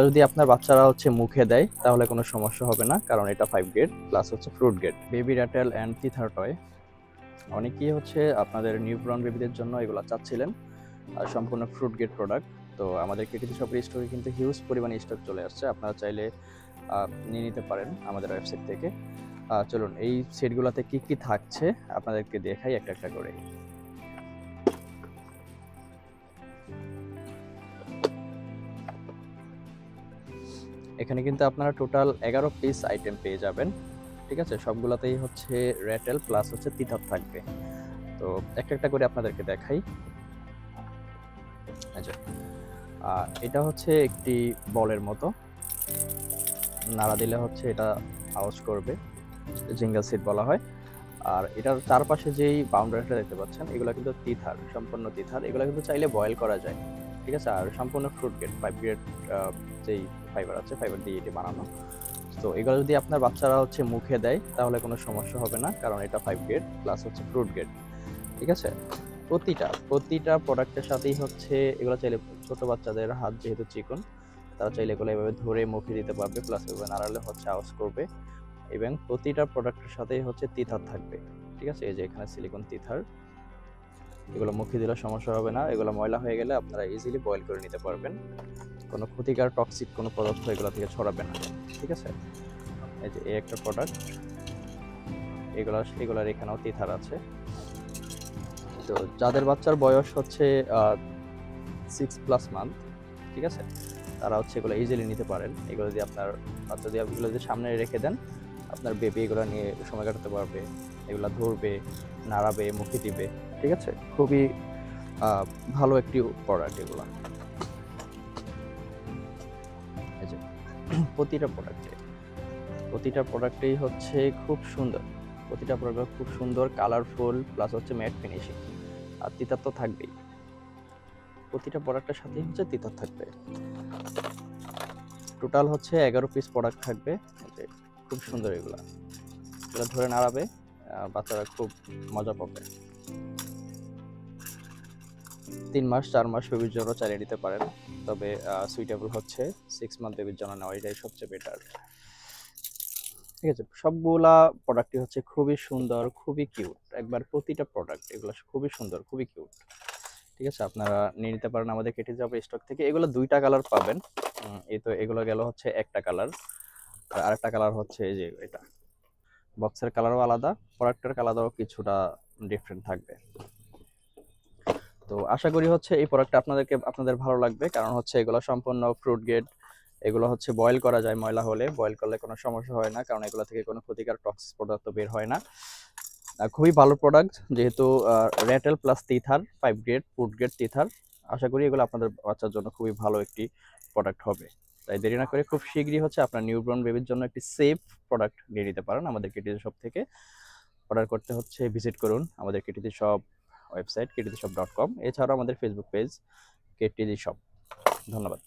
যদি আপনার বাচ্চারা মুখে দেয় তাহলে কোনো সমস্যা হবে না, কারণ এটা 5 grade plus fruit grade. Baby rattle and tether toy অনেকেই আপনাদের নিউবর্ন বেবিদের জন্য এগুলো চাচ্ছিলেন, আর সম্পূর্ণ ফ্রুট গ্রেড প্রোডাক্ট। তো আমাদের কেটিসি শপের স্টকে কিন্তু হিউজ পরিমাণে স্টক চলে আসছে, আপনারা চাইলে নিয়ে নিতে পারেন আমাদের ওয়েবসাইট থেকে। চলুন এই সেটগুলোতে কি কি থাকছে আপনাদেরকে দেখাই একটা একটা করে। এখানে কিন্তু আপনারা টোটাল 11 পিস আইটেম পেয়ে যাবেন, ঠিক আছে। সবগুলোতেই র্যাটেল প্লাস তিতাব থাকবে। তো একটা একটা করে আপনাদেরকে দেখাই। আচ্ছা, এটা একটি বলের মতো, নাড়া দিলে এটা আওয়াজ করবে, জিঙ্গল সিট বলা হয়। আর এটার চারপাশে যেই বাউন্ডারিটা দেখতে পাচ্ছেন, এগুলো কিন্তু তিথার, সম্পূর্ণ তিথার। এগুলো কিন্তু চাইলে বয়েল করা যায়, ঠিক আছে। আর সম্পূর্ণ ফ্রুট গ্রেড 5 গ্রেড যেই ফাইবার আছে, ফাইবার দিয়ে এটি বানানো। তো এগুলো যদি আপনার বাচ্চারা মুখে দেয় তাহলে কোনো সমস্যা হবে না, কারণ এটা 5 গ্রেড প্লাস ফ্রুট গ্রেড, ঠিক আছে। প্রতিটা প্রোডাক্টের সাথেই এগুলো চাইলে ছোট বাচ্চাদের হাত যেহেতু চিকন, তারা চাইলে এগুলো এভাবে ধরে মুখে দিতে পারবে, প্লাস এভাবে নাড়ালে আওয়াজ করবে। এবং প্রতিটা প্রোডাক্টের সাথেই তিথার থাকবে, ঠিক আছে। এই যে এখানে সিলিকন তিথার, এগুলো মুখে দিলে সমস্যা হবে না। এগুলো ময়লা হয়ে গেলে আপনারা ইজিলি বয়েল করে নিতে পারবেন, কোনো ক্ষতিকর টক্সিক কোনো পদার্থ এগুলো থেকে ছড়াবে না, ঠিক আছে। এই যে এই একটা প্রোডাক্ট, এগুলার এখানেও তিথার আছে। তো যাদের বাচ্চার বয়স 6+ মান্থ, ঠিক আছে, তারা এগুলো ইজিলি নিতে পারেন। এগুলো যদি আপনার বাচ্চা দিয়ে এগুলো যদি সামনে রেখে দেন, আপনার বেবি এগুলো নিয়ে সময় কাটাতে পারবে, এগুলো ধরবে, নাড়াবে, মুখে দিবে, ঠিক আছে। খুবই ভালো একটি প্রোডাক্ট এগুলো। এই যে প্রতিটা প্রোডাক্টেই খুব সুন্দর, প্রতিটা প্রোডাক্ট খুব সুন্দর, কালারফুল, প্লাস ম্যাট ফিনিশিং। আর তিতার তো থাকবেই, প্রতিটা প্রোডাক্টের সাথেই তিতার থাকবে। টোটাল 11 পিস প্রোডাক্ট থাকবে। খুব সুন্দর এগুলো ধরে নাড়াবে, বাচ্চারা খুব মজা পাবে। 3 মাস 4 মাস বেবির জন্য চালিয়ে নিতে পারেন, তবে সুইটেবল 6 মান্থ বেবির জন্য নেওয়া, এটাই সবচেয়ে বেটার, ঠিক আছে। সবগুলা প্রোডাক্টই খুবই সুন্দর, খুবই কিউট, একবার প্রতিটা প্রোডাক্ট এগুলো খুবই সুন্দর, খুবই কিউট, ঠিক আছে। আপনারা নিয়ে নিতে পারেন আমাদের কেটে যাবে স্টক থেকে। এগুলো 2টা কালার পাবেন। এই তো এগুলো গেল একটা কালার, আর আরেকটা কালার এই যে এটা। বক্সের কালারও আলাদা, প্রোডাক্টের কালারও কিছুটা ডিফারেন্ট থাকবে। তো আশা করি এই প্রোডাক্টটা আপনাদের ভালো লাগবে, কারণ এগুলো সম্পূর্ণ ফ্রুট গ্রেড। এগুলো বয়েল করা যায়, ময়লা হলে বয়েল করলে কোনো সমস্যা হয় না, কারণ এগুলো থেকে কোনো ক্ষতিকর টক্সিক পদার্থ বের হয় না। খুবই ভালো প্রোডাক্ট, যেহেতু Ratel plus tether 5 grade food grade tether. আশা করি এগুলো আপনাদের বাচ্চার জন্য খুবই ভালো একটি প্রোডাক্ট হবে। তাই দেরি না করে খুব শীঘ্রই আপনার নিউবর্ন বেবির জন্য একটি সেফ প্রোডাক্ট নিয়ে নিতে পারেন আমাদের কেটিসি শপ থেকে। অর্ডার করতে ভিজিট করুন আমাদের কেটিসি শপ ওয়েবসাইট, কেটিসি শপ.com। এছাড়াও আমাদের ফেসবুক পেজ কেটিসি শপ। ধন্যবাদ।